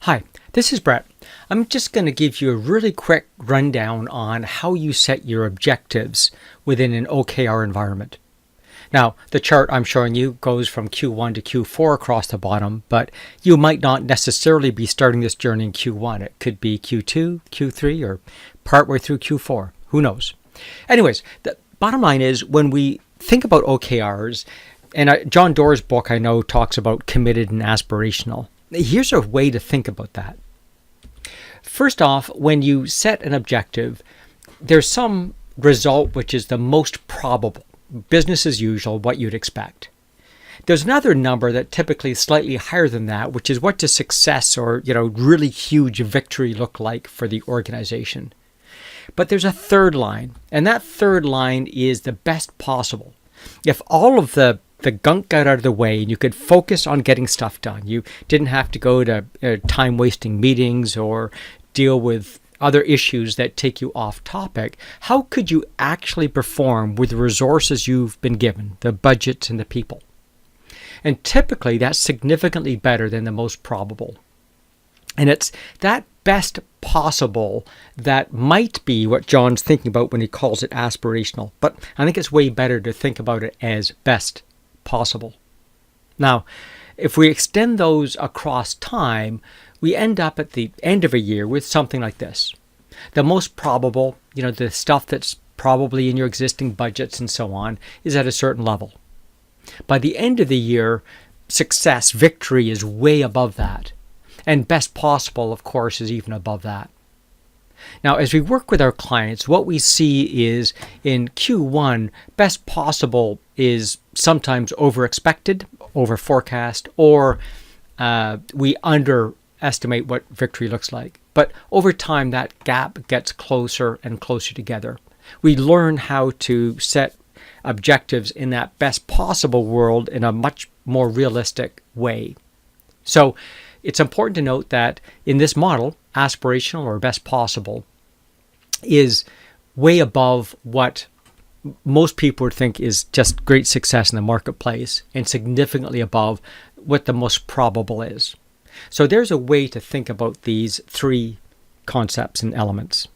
Hi, this is Brett. I'm just going to give you a really quick rundown on how you set your objectives within an OKR environment. Now, the chart I'm showing you goes from Q1 to Q4 across the bottom, but you might not necessarily be starting this journey in Q1. It could be Q2, Q3, or partway through Q4. Who knows? Anyways, the bottom line is when we think about OKRs, and John Doerr's book I know talks about committed and aspirational. Here's a way to think about that. First off, when you set an objective, there's some result which is the most probable, business as usual, what you'd expect. There's another number that typically is slightly higher than that, which is what does success or, really huge victory look like for the organization. But there's a third line, and that third line is the best possible. If all of the gunk got out of the way and you could focus on getting stuff done. You didn't have to go to time-wasting meetings or deal with other issues that take you off topic. How could you actually perform with the resources you've been given, the budgets and the people? And typically that's significantly better than the most probable. And it's that best possible that might be what John's thinking about when he calls it aspirational. But I think it's way better to think about it as best possible. Now, if we extend those across time, we end up at the end of a year with something like this. The most probable, the stuff that's probably in your existing budgets and so on, is at a certain level. By the end of the year, success, victory is way above that. And best possible, of course, is even above that. Now, as we work with our clients, what we see is in Q1, best possible is sometimes over-expected, over-forecast, or we underestimate what victory looks like. But over time, that gap gets closer and closer together. We learn how to set objectives in that best possible world in a much more realistic way. So it's important to note that in this model, aspirational or best possible is way above what most people would think is just great success in the marketplace and significantly above what the most probable is. So there's a way to think about these three concepts and elements.